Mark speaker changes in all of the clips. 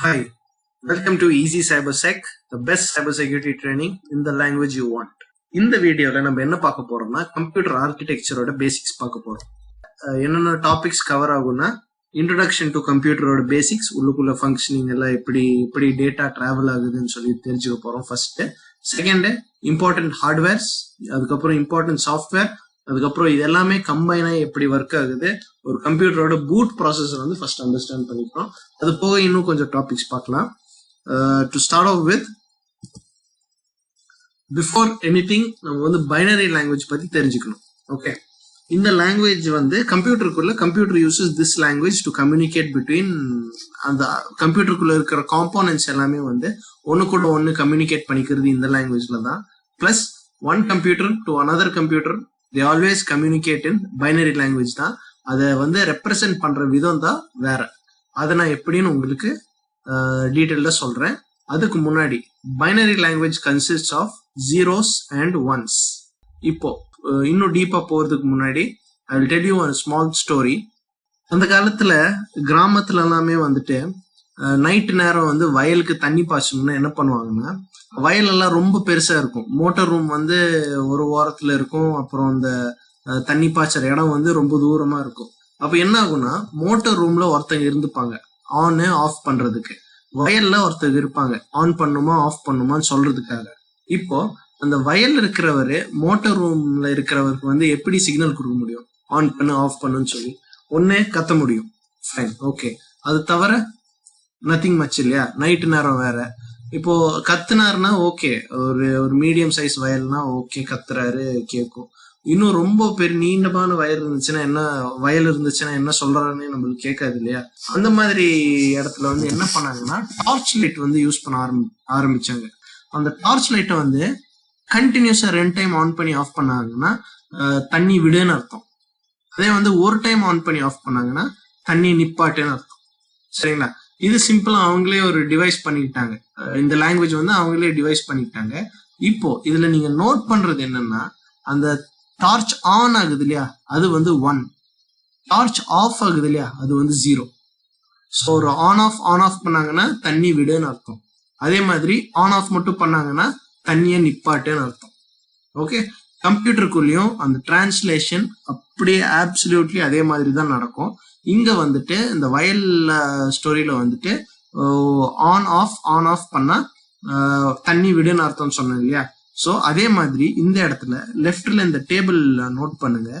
Speaker 1: Hi, welcome to Easy CyberSec, the best cybersecurity training in the language you want. இந்த வீடியோல நம்ம என்ன பார்க்க போறோம்னா கம்ப்யூட்டர் ஆர்கிடெக்சரோட பேசிக்ஸ் பார்க்க போறோம். என்னென்ன டாபிக்ஸ் கவர் ஆகும்னா இன்ட்ரோடக்ஷன் டு கம்ப்யூட்டரோட பேசிக்ஸ், உள்ளுக்குள்ள ஃபங்க்ஷனிங் எல்லாம் எப்படி டேட்டா டிராவல் ஆகுதுன்னு சொல்லி தெரிஞ்சுக்க போறோம் ஃபர்ஸ்ட். செகண்ட், இம்பார்ட்டன்ட் ஹார்ட்வேர்ஸ், அதுக்கப்புறம் இம்பார்ட்டன்ட் சாஃப்ட்வேர், அதுக்கப்புறம் இது எல்லாமே கம்பைனா எப்படி ஒர்க் ஆகுது, ஒரு கம்ப்யூட்டரோட பூட் ப்ராசஸ் வந்து ஃபர்ஸ்ட் அண்டர்ஸ்டாண்ட் பண்ணிக்கிறோம். அது போக இன்னும் கொஞ்சம் டாபிக்ஸ் பார்க்கலாம். To start off with, before anything நம்ம வந்து பைனரி லாங்குவேஜ் பத்தி தெரிஞ்சுக்கணும். ஓகே, இந்த லாங்குவேஜ் வந்து computer uses this language to communicate between அந்த கம்ப்யூட்டருக்குள்ள இருக்கிற காம்போனன்ட்ஸ் எல்லாமே வந்து ஒன்னு கூட ஒன்னு கம்யூனிகேட் பண்ணிக்கிறது இந்த லாங்குவேஜ்ல தான். Plus one computer to another computer they always communicate in binary language தான். அதை வந்து ரெப்ரசென்ட் பண்ற விதம் தான் வேற. அதை நான் எப்படின்னு உங்களுக்கு டீட்டெயில்ல சொல்றேன். அதுக்கு முன்னாடி binary language consist of zeros and ones. இப்போ இன்னும் டீப்பா போறதுக்கு முன்னாடி I will tell you a small story. அந்த காலத்துல கிராமத்துல எல்லாமே வந்துட்டு நைட்டு நேரம் வந்து வயலுக்கு தண்ணி பாய்ச்சணும்னா என்ன பண்ணுவாங்கன்னா, வயல் எல்லாம் ரொம்ப பெருசா இருக்கும், மோட்டார் ரூம் வந்து ஒரு ஓரத்துல இருக்கும், அப்புறம் அந்த தண்ணி பாய்ச்சற இடம் வந்து ரொம்ப தூரமா இருக்கும். அப்ப என்ன ஆகும்னா, மோட்டார் ரூம்ல ஒருத்தங்க இருந்துப்பாங்க ஆன் ஆஃப் பண்றதுக்கு, வயல்ல ஒருத்தங்க இருப்பாங்க ஆன் பண்ணுமா ஆஃப் பண்ணுமான்னு சொல்றதுக்காக. இப்போ அந்த வயல்ல இருக்கிறவரு மோட்டார் ரூம்ல இருக்கிறவருக்கு வந்து எப்படி சிக்னல் கொடுக்க முடியும், ஆன் பண்ணு ஆஃப் பண்ணுன்னு சொல்லி? ஒன்னே கத்த முடியும், ஃபைன், ஓகே. அது தவிர நத்திங் மச் இல்லையா? நைட்டு நேரம் வேற. இப்போ கத்துனாருன்னா ஓகே, ஒரு மீடியம் சைஸ் வயல்னா ஓகே, கத்துறாரு கேட்கும். இன்னும் ரொம்ப பெரிய நீண்டமான வயல் இருந்துச்சுன்னா என்ன சொல்றாருன்னு நம்மளுக்கு கேட்காது இல்லையா? அந்த மாதிரி இடத்துல வந்து என்ன பண்ணாங்கன்னா, டார்ச் லைட் வந்து யூஸ் பண்ண ஆரம்பிச்சாங்க. அந்த டார்ச் லைட்டை வந்து கண்டினியூஸா 2 டைம் ஆன் பண்ணி ஆஃப் பண்ணாங்கன்னா தண்ணி விடுன்னு அர்த்தம். அதே வந்து ஒரு டைம் ஆன் பண்ணி ஆஃப் பண்ணாங்கன்னா தண்ணி நிப்பாட்டுன்னு அர்த்தம். சரிங்களா? இது சிம்பிளா அவங்களே ஒரு டிவைஸ் பண்ணிக்கிட்டாங்க. இந்த லாங்குவேஜ் வந்து அவங்களே டிவைஸ் பண்ணிக்கிட்டாங்க. இப்போ இதுல நீங்க நோட் பண்றது என்னன்னா, அந்த டார்ச் ஆன் ஆகுது இல்லையா, அது வந்து 1. டார்ச் ஆஃப் ஆகுது இல்லையா, அது வந்து 0. ஸோ ஒரு ஆன் ஆஃப் பண்ணாங்கன்னா தண்ணி விடுன்னு அர்த்தம். அதே மாதிரி ஆன் ஆஃப் மட்டும் பண்ணாங்கன்னா தண்ணியை நிப்பாட்டுன்னு அர்த்தம். ஓகே, கம்ப்யூட்டருக்குள்ளேயும் அந்த டிரான்ஸ்லேஷன் அப்படியே ஆப்சல்யூட்லி அதே மாதிரி தான் நடக்கும். இங்க வந்துட்டு இந்த வயல் ஸ்டோரியில வந்துட்டு ஆன் ஆஃப் பண்ணா தண்ணி விடுன்னு அர்த்தம் சொன்னேன் இல்லையா? ஸோ அதே மாதிரி இந்த இடத்துல லெஃப்ட்ல இந்த டேபிள் நோட் பண்ணுங்க,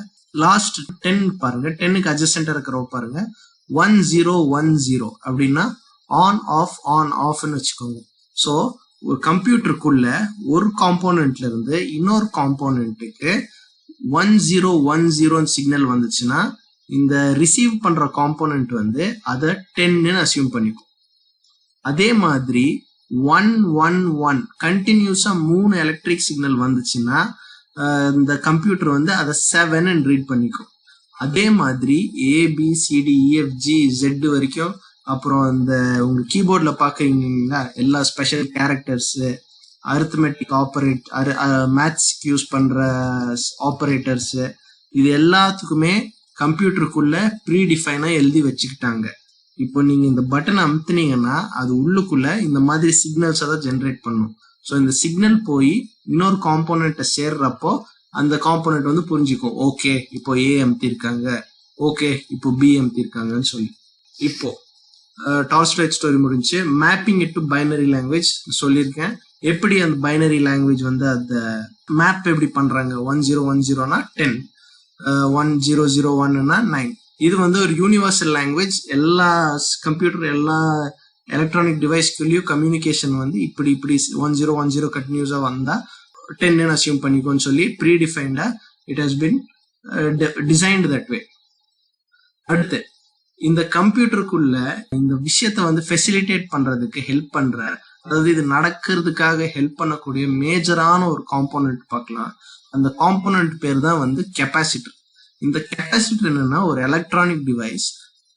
Speaker 1: லாஸ்ட் 10 பாருங்க, 10க்கு அட்ஜஸ்டன்டா இருக்கிற பாருங்க, 1010 அப்படின்னா ஆன் ஆஃப்னு வச்சுக்கோங்க. ஸோ ஒரு கம்ப்யூட்டருக்குள்ள ஒரு காம்போனன்ட்ல இருந்து இன்னொரு காம்போனன்ட்டுக்கு 1010 சிக்னல் வந்துச்சுன்னா இந்த ரிசீவ் பண்ற காம்போனன்ட் வந்து அதை 10ன்னு அசியூம் பண்ணிக்கும். அதே மாதிரி 111 கண்டினியூஸா 3 எலக்ட்ரிக் சிக்னல் வந்துச்சுன்னா இந்த கம்ப்யூட்டர் வந்து அதை 7ன்னு ரீட் பண்ணிக்கும். அதே மாதிரி ABCDEFGZ வரைக்கும், அப்புறம் இந்த உங்க கீபோர்ட்ல பாக்குறீங்களா எல்லா special characters, arithmetic maths use பண்ற ஆபரேட்டர்ஸ், இது எல்லாத்துக்குமே கம்ப்யூட்டருக்குள்ள ப்ரீடிஃபைனா எழுதி வச்சுக்கிட்டாங்க. இப்போ நீங்க இந்த பட்டனை அமுத்துனீங்கன்னா அது உள்ளுக்குள்ள இந்த மாதிரி சிக்னல்ஸ் தான் ஜென்ரேட் பண்ணும். ஸோ இந்த சிக்னல் போய் இன்னொரு காம்போனன்ட்டை சேர்றப்போ அந்த காம்போனன்ட் வந்து புரிஞ்சுக்கும், ஓகே இப்போ A அமுத்திருக்காங்க, ஓகே இப்போ B அமுத்திருக்காங்கன்னு சொல்லி. இப்போ டார்ச் லைட் ஸ்டோரி முடிஞ்சு. Mapping it to binary language சொல்லியிருக்கேன். எப்படி அந்த பைனரி லாங்குவேஜ் வந்து அந்த மேப் எப்படி பண்றாங்க, 1010னா 10, 1001னா 9. இது வந்து ஒரு யூனிவர்சல் லாங்குவேஜ். எல்லா கம்ப்யூட்டர் எல்லா எலக்ட்ரானிக் டிவைஸ்க்குள்ளயும் கம்யூனிகேஷன் வந்து இப்படி 1010 கண்டினியூஸா வந்தா 10ன்னு அசியூம் பண்ணிக்கோன்னு சொல்லி ப்ரீடிஃபைண்டா it has been designed that way. அடுத்து இந்த கம்ப்யூட்டருக்குள்ள இந்த விஷயத்த வந்து ஃபெசிலிட்டேட் பண்றதுக்கு ஹெல்ப் பண்ற, அதாவது இது நடக்கிறதுக்காக ஹெல்ப் பண்ணக்கூடிய மேஜரான ஒரு காம்போனன்ட் பார்க்கலாம். அந்த காம்போனன்ட் பேர் தான் வந்து கெப்பாசிட்டர். இந்த கெப்பாசிட்டர் என்னன்னா ஒரு எலக்ட்ரானிக் டிவைஸ்.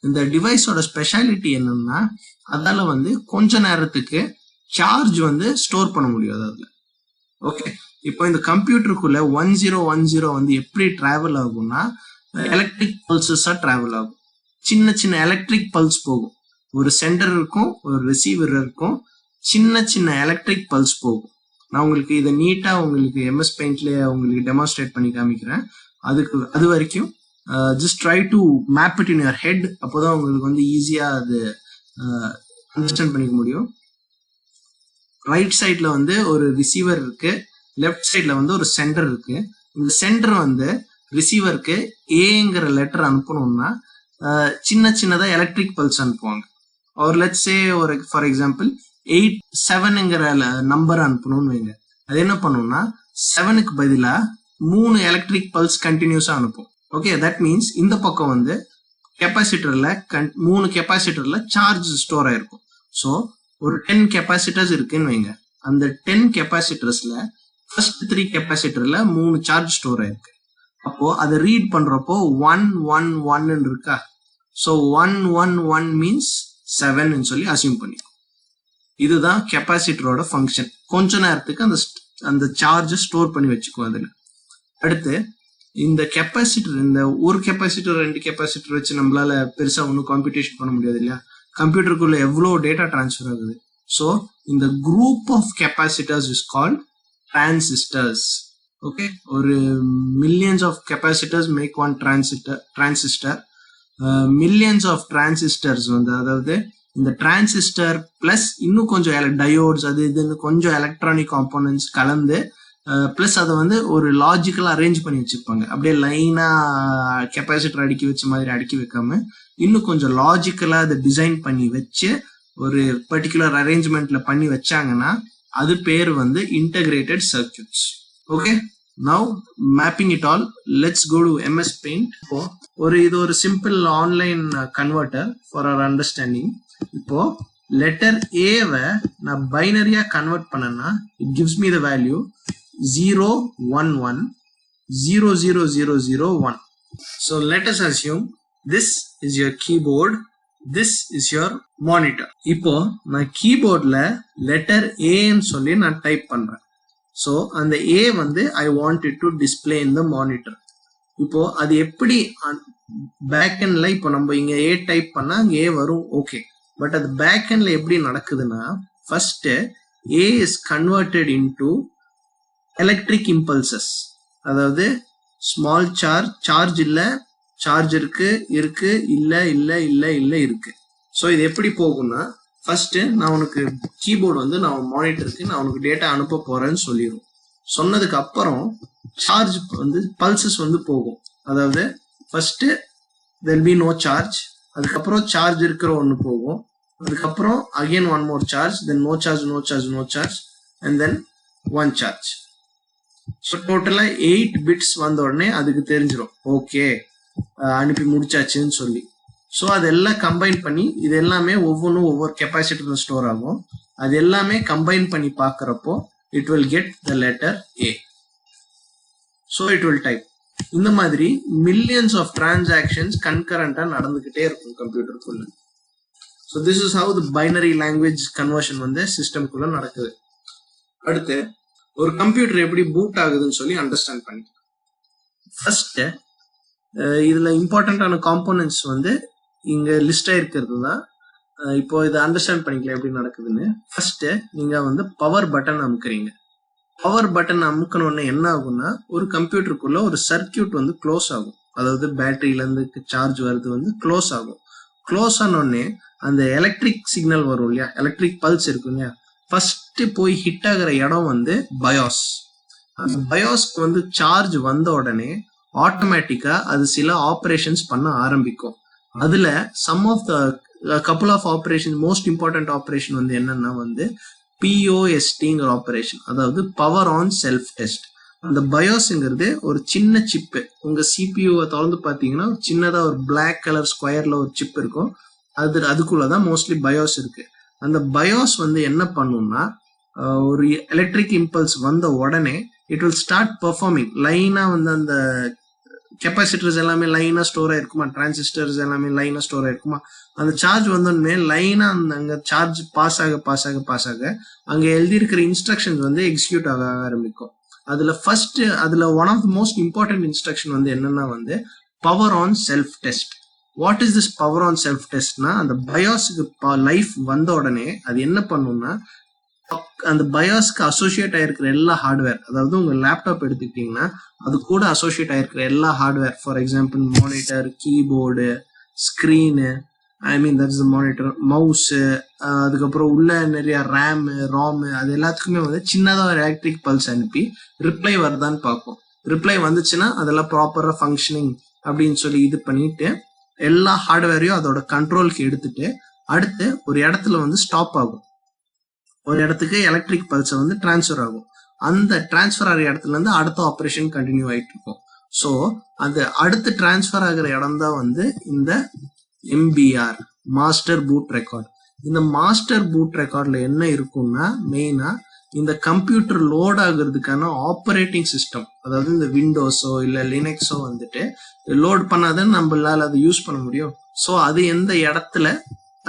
Speaker 1: இந்த டிவைஸோட ஸ்பெஷாலிட்டி என்னன்னா, அதால வந்து கொஞ்ச நேரத்துக்கு சார்ஜ் வந்து ஸ்டோர் பண்ண முடியாது அதுல. ஓகே, இப்போ இந்த கம்ப்யூட்டருக்குள்ள 1010 வந்து எப்படி டிராவல் ஆகும்னா, எலக்ட்ரிக் பல்சஸா டிராவல் ஆகும். சின்ன சின்ன எலக்ட்ரிக் பல்ஸ் போகும். ஒரு சென்டர் இருக்கும், ஒரு ரிசீவர் இருக்கும், சின்ன சின்ன எலக்ட்ரிக் பல்ஸ் போகும். நான் உங்களுக்கு இதை நீட்டா உங்களுக்கு MS பெயிண்ட்லயே உங்களுக்கு டெமான்ஸ்ட்ரேட் பண்ணி காமிக்கிறேன். அது வரைக்கும் just try to map it in your head. அப்போதான் உங்களுக்கு வந்து ஈஸியா அது அண்டர்ஸ்டாண்ட் பண்ணிக்க முடியும். ரைட் சைட்ல வந்து ஒரு ரிசீவர் இருக்கு, லெஃப்ட் சைட்ல வந்து ஒரு சென்டர் இருக்கு. இந்த சென்டர் வந்து ரிசீவருக்கு ஏங்கிற லெட்டர் அனுப்பணும்னா சின்ன சின்னதா எலக்ட்ரிக் பல்ஸ் அனுப்புவாங்க. ஒரு லெட்ஸ் சே ஒரு ஃபார் எக்ஸாம்பிள் 7ங்கிற நம்பர் அனுப்பணும்னு வைங்க. அது என்ன பண்ணும்னா 7க்கு பதிலா 3 எலக்ட்ரிக் பல்ஸ் கண்டினியூஸா அனுப்பும். ஓகே, தட் மீன்ஸ் இந்த பக்கம் வந்து கெப்பாசிட்டர்ல 3 கெப்பாசிட்டர்ல சார்ஜ் ஸ்டோர் ஆயிருக்கும். ஸோ ஒரு 10 கெப்பாசிட்டர்ஸ் இருக்குன்னு வைங்க. அந்த 10 கெப்பாசிட்டர்ஸ்ல ஃபர்ஸ்ட் 3 கெப்பாசிட்டர்ல 3 சார்ஜ் ஸ்டோர் ஆயிருக்கு. அப்போ அதை ரீட் பண்றப்போ 1 1 1 இருக்கா. ஸோ 1 1 1 மீன்ஸ் 7 சொல்லி அசியூம் பண்ணிக்கும். இதுதான் கெப்பாசிட்டரோட ஃபங்க்ஷன். கொஞ்ச நேரத்துக்கு அந்த சார்ஜ் ஸ்டோர் பண்ணி வச்சுக்கும் அதுல. அடுத்து இந்த கெப்பாசிட்டர், இந்த ஒரு கெப்பாசிட்டர் 2 கெப்பாசிட்டர் வச்சு நம்மளால பெருசா ஒன்றும் காம்படிஷன் பண்ண முடியாது இல்லையா. கம்ப்யூட்டருக்குள்ள எவ்வளோ டேட்டா டிரான்ஸ்ஃபர் ஆகுது. ஸோ இந்த group of capacitors is called transistors. Okay, ஒரு millions of capacitors make one transistor. Millions of transistors வந்து, அதாவது இந்த டிரான்சிஸ்டர் பிளஸ் இன்னும் கொஞ்சம் டயோட்ஸ் அது இதுன்னு கொஞ்சம் எலக்ட்ரானிக் காம்போனன்ட்ஸ் கலந்து பிளஸ் அதை வந்து ஒரு லாஜிக்கலா அரேஞ்ச் பண்ணி வச்சிருப்பாங்க. அப்படியே லைனா கெப்பாசிட்டர் அடுக்கி வச்ச மாதிரி அடுக்கி வைக்காம இன்னும் கொஞ்சம் லாஜிக்கலா அதை டிசைன் பண்ணி வச்சு ஒரு பர்டிகுலர் அரேஞ்ச்மெண்ட்ல பண்ணி வச்சாங்கன்னா அது பேர் வந்து integrated circuits. Okay, now mapping it all, let's go to MS Paint. இப்போ இது ஒரு simple online converter for our understanding. இப்போ லெட்டர் ஏவை நான் பைனரியா கன்வெர்ட் பண்ணேன்னா it gives me the value 0 1 1 0 0 0 0 1. So let us assume this is your keyboard, this is your monitor. இப்போ நான் கீபோர்ட்ல லெட்டர் ஏன்னு சொல்லி நான் டைப் பண்றேன். ஸோ அந்த ஏ வந்து I want it to display in the monitor. இப்போ அது எப்படி பேக் எண்ட்ல, இப்போ நம்ம இங்க ஏ டைப் பண்ணா அங்க ஏ வரும், ஓகே. பட் அது பேக் எண்ட்ல எப்படி நடக்குதுன்னா first A is converted into electric impulses. அதாவது ஸ்மால் சார்ஜ் இல்ல, சார்ஜ் இருக்கு இல்ல இல்ல இல்ல இல்ல இருக்கு. ஸோ இது எப்படி போகும்னா ஃபர்ஸ்ட் நான் உனக்கு கீபோர்டு வந்து நான் மானிட்டருக்கு நான் உனக்கு டேட்டா அனுப்ப போறேன்னு சொல்லிடும். சொன்னதுக்கு அப்புறம் சார்ஜ் வந்து பல்சஸ் வந்து போகும். அதாவது first there will be no charge, அதுக்கப்புறம் சார்ஜ் இருக்கிற ஒன்று போகும், அதுக்கப்புறம் again one more charge, then no charge no charge no charge and then one charge. So டோட்டலா 8 பிட்ஸ் வந்த உடனே அதுக்கு தெரிஞ்சிடும் ஓகே அனுப்பி முடிச்சாச்சுன்னு சொல்லி. ஸோ அதெல்லாம் கம்பைன் பண்ணி இது எல்லாமே ஒவ்வொன்றும் ஒவ்வொரு கெப்பாசிட்டர்ல ஸ்டோர் ஆகும். அது எல்லாமே கம்பைன் பண்ணி பார்க்கறப்போ it will get the letter A. So it will type. இந்த மாதிரி மில்லியன்ஸ் ஆஃப் டிரான்சாக்ஷன்ஸ் கன்கரண்டா நடந்துகிட்டே இருக்கும் கம்ப்யூட்டருக்குள்ள. So this is how the binary language conversion வந்து சிஸ்டம்குள்ள நடக்குது. அடுத்து ஒரு கம்ப்யூட்டர் எப்படி பூட் ஆகுதுன்னு சொல்லி அண்டர்ஸ்டாண்ட் பண்ணிக்கலாம். ஃபர்ஸ்ட் இதுல இம்பார்ட்டன்டான காம்போனன்ட்ஸ் வந்து இங்க லிஸ்ட் ஆயிருக்கிறது தான். இப்போ இதை அண்டர்ஸ்டாண்ட் பண்ணிக்கலாம் எப்படி நடக்குதுன்னு. ஃபர்ஸ்ட் நீங்க வந்து பவர் பட்டன் அமுக்குறீங்க. பவர் பட்டன் அமுக்கணும்னு என்ன ஆகும்னா ஒரு கம்ப்யூட்டருக்குள்ள ஒரு சர்க்கியூட் வந்து க்ளோஸ் ஆகும். அதாவது பேட்டரியில இருந்து சார்ஜ் வருது வந்து க்ளோஸ் ஆகும். க்ளோஸ் ஆனோடனே அந்த எலக்ட்ரிக் சிக்னல் வரும் இல்லையா, எலக்ட்ரிக் பல்ஸ் இருக்கும் இல்லையா, ஃபர்ஸ்ட் போய் ஹிட் ஆகிற இடம் வந்து பயோஸ். அந்த பயோஸ்க்கு வந்து சார்ஜ் வந்த உடனே ஆட்டோமேட்டிக்கா அது சில ஆப்ரேஷன்ஸ் பண்ண ஆரம்பிக்கும். அதுல some of the couple of operation, most important operation வந்து என்னன்னா வந்து POSTங்கிற ஆப்ரேஷன், அதாவது பவர் ஆன் செல்ஃப் டெஸ்ட். அந்த பயோஸ்ங்கிறது ஒரு சின்ன சிப்பு. உங்க சிபியூவை திறந்து பார்த்தீங்கன்னா சின்னதா ஒரு பிளாக் கலர் ஸ்கொயர்ல ஒரு சிப் இருக்கும். அதுக்குள்ளதான் மோஸ்ட்லி பயோஸ் இருக்கு. அந்த பயோஸ் வந்து என்ன பண்ணும்னா ஒரு எலக்ட்ரிக் இம்பல்ஸ் வந்த உடனே இட் வில் ஸ்டார்ட் பெர்ஃபார்மிங். லைனா வந்து அந்த கெப்பாசிட்டர்ஸ் எல்லாமே லைனா ஸ்டோர் ஆயிருக்குமா, டிரான்சிஸ்டர்ஸ் எல்லாமே லைனா ஸ்டோர் ஆயிருக்குமா, அந்த சார்ஜ் வந்தோடனே லைனா அங்க சார்ஜ் பாஸ் ஆக அங்க எழுதி இருக்கிற இன்ஸ்ட்ரக்ஷன்ஸ் வந்து எக்ஸிக்யூட் ஆக ஆரம்பிக்கும். அதுல one of the most important instruction வந்து என்னன்னா வந்து power on self test. What is this power on self டெஸ்ட்னா, அந்த பயாஸ்க்கு லைஃப் வந்த உடனே அது என்ன பண்ணும்னா, அந்த பயாஸ்க்கு அசோசியேட் ஆயிருக்கிற எல்லா ஹார்ட்வேர், அதாவது உங்க லேப்டாப் எடுத்துக்கிட்டீங்கன்னா அது கூட அசோசியேட் ஆயிருக்கிற எல்லா hardware, for example monitor, keyboard, screen, I mean that's the monitor, mouse, அதுக்கப்புறம் உள்ள நிறைய ரேமு, ராமு, அது எல்லாத்துக்குமே வந்து சின்னதாக ஒரு எலக்ட்ரிக் பல்ஸ் அனுப்பி ரிப்ளை வருதான்னு பார்ப்போம். ரிப்ளை வந்துச்சுன்னா அதெல்லாம் ப்ராப்பராக ஃபங்க்ஷனிங் அப்படின்னு சொல்லி இது பண்ணிட்டு எல்லா ஹார்ட்வேரையும் அதோட கண்ட்ரோலுக்கு எடுத்துட்டு அடுத்து ஒரு இடத்துல வந்து ஸ்டாப் ஆகும். ஒரு இடத்துக்கு எலக்ட்ரிக் பல்ஸை வந்து டிரான்ஸ்ஃபர் ஆகும். அந்த டிரான்ஸ்ஃபர் ஆகிற இடத்துல இருந்து அடுத்த ஆப்ரேஷன் கண்டினியூ ஆகிட்டு இருக்கும். ஸோ அது அடுத்து டிரான்ஸ்ஃபர் ஆகிற இடம் தான் வந்து இந்த MBR, மாஸ்டர் பூட் ரெக்கார்ட். இந்த மாஸ்டர் பூட் ரெக்கார்ட்ல என்ன இருக்கும்னா, மெயினா இந்த கம்ப்யூட்டர் லோட் ஆகுறதுக்கான ஆப்ரேட்டிங் சிஸ்டம், அதாவது இந்த விண்டோஸோ இல்லை லினக்ஸோ வந்துட்டு லோட் பண்ணாதான் நம்மளால அதை யூஸ் பண்ண முடியும். ஸோ அது எந்த இடத்துல,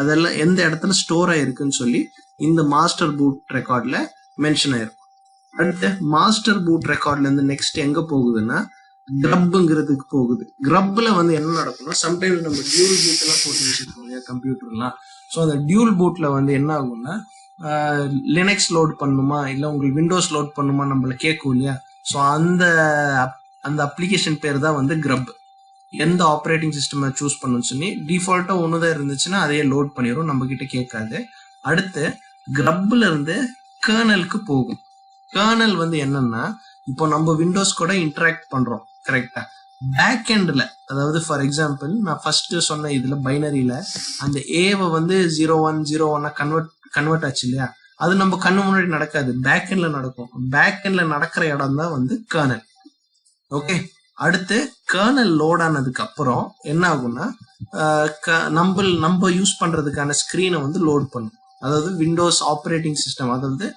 Speaker 1: அதெல்லாம் எந்த இடத்துல ஸ்டோர் ஆயிருக்குன்னு சொல்லி இந்த மாஸ்டர் பூட் ரெக்கார்ட்ல மென்ஷன் ஆயிருக்கும். அடுத்து மாஸ்டர் பூட் ரெக்கார்ட்ல இருந்து நெக்ஸ்ட் எங்க போகுதுன்னா கிரப்ங்கிறதுக்கு போகுது. கிரப்ல வந்து என்ன நடக்கும்னா, சம்டைம்ஸ் நம்ம டியூல் பூட் எல்லாம் போட்டு வச்சிருக்கோம் இல்லையா கம்ப்யூட்டர்லாம். ஸோ அந்த டியூல் பூட்ல வந்து என்ன ஆகும்னா, லினக்ஸ் லோட் பண்ணுமா இல்லை உங்களுக்கு விண்டோஸ் லோட் பண்ணுமா நம்மள கேட்கும் இல்லையா. ஸோ அந்த அப்ளிகேஷன் பேர் தான் வந்து கிரப். எந்த ஆப்ரேட்டிங் சிஸ்டம் சூஸ் பண்ணணும்னு சொல்லி டிஃபால்ட்டா ஒண்ணுதான் இருந்துச்சுன்னா அதையே லோட் பண்ணிடும், நம்ம கிட்ட கேட்காது. அடுத்து கிரப்ல இருந்து கர்னலுக்கு போகும். கர்னல் வந்து என்னன்னா, இப்போ நம்ம விண்டோஸ் கூட இன்டராக்ட் பண்றோம் கரெக்டா. பேக் எண்ட்ல, அதாவது ஃபார் எக்ஸாம்பிள் நான் ஃபர்ஸ்ட் சொன்ன இதுல பைனரியில அந்த ஏவை வந்து 0101 கன்வெர்ட் ஆச்சு இல்லையா, அது நம்ம கண்ணு முன்னாடி நடக்காது, பேக் எண்ட்ல நடக்கும். பேக் எண்ட்ல நடக்கிற இடம் தான் வந்து கர்னல். ஓகே, அடுத்து கர்னல் லோட் ஆனதுக்கு அப்புறம் என்ன ஆகும்னா, நம்ம யூஸ் பண்றதுக்கான ஸ்கிரீனை வந்து லோட் பண்ணும். அதாவது விண்டோஸ் ஆப்ரேட்டிங் சிஸ்டம், அதாவது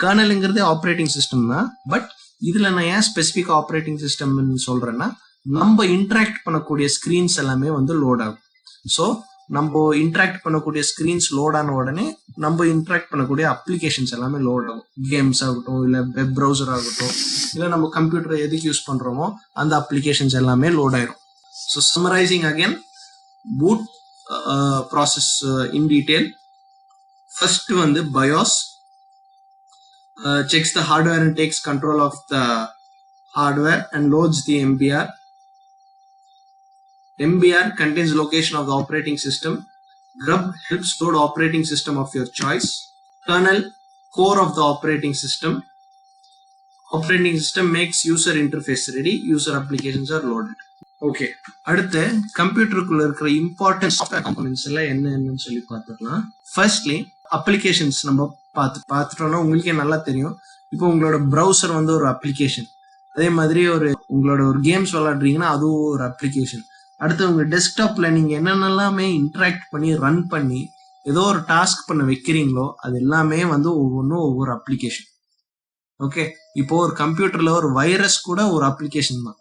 Speaker 1: கர்னலுங்கிறதே ஆப்ரேட்டிங் சிஸ்டம் தான். பட் இதுல நான் ஏன் ஸ்பெசிபிக் ஆப்ரேட்டிங் சிஸ்டம்னு சொல்றேன்னா, நம்ம இன்டராக்ட் பண்ணக்கூடிய ஸ்கிரீன்ஸ் எல்லாமே வந்து லோட் ஆகும். ஸோ நம்ம இன்டராக்ட் பண்ணக்கூடிய ஸ்கிரீன்ஸ் லோட் ஆன உடனே நம்ம இன்டராக்ட் பண்ணக்கூடிய அப்ளிகேஷன்ஸ் எல்லாமே லோட் ஆகும். கேம்ஸ் ஆகட்டும், இல்லை வெப் ப்ரௌசர் ஆகட்டும், இல்லை நம்ம கம்ப்யூட்டரை எதுக்கு யூஸ் பண்றோமோ அந்த அப்ளிகேஷன்ஸ் எல்லாமே லோட் ஆயிரும். So summarising again, boot process in detail. First வந்து BIOS checks the hardware and takes control of the hardware and loads the MBR. MBR contains location of the operating system. Grub helps load operating system of your choice. Kernel, core of the operating system. Operating system makes user interface ready. User applications are loaded. Okay, அடுத்து கம்ப்யூட்டருக்குள்ள இருக்கிற important software components எல்லாம் என்னன்னு சொல்லி பார்த்துக்கலாம். Firstly applications நம்ம பார்த்துட்டோம்னா உங்களுக்கே நல்லா தெரியும். இப்போ உங்களோட ப்ரௌசர் வந்து ஒரு அப்ளிகேஷன், அதே மாதிரி உங்களோட ஒரு கேம்ஸ் விளையாடுறீங்கன்னா அதுவும் ஒரு அப்ளிகேஷன். அடுத்து உங்க டெஸ்க்டாப்ல நீங்க என்னென்னலாமே இன்டராக்ட் பண்ணி ரன் பண்ணி ஏதோ ஒரு டாஸ்க் பண்ண வைக்கிறீங்களோ அது எல்லாமே வந்து ஒவ்வொன்றும் ஒவ்வொரு அப்ளிகேஷன். ஓகே, இப்போ ஒரு கம்ப்யூட்டர்ல ஒரு வைரஸ் கூட ஒரு அப்ளிகேஷன் தான்.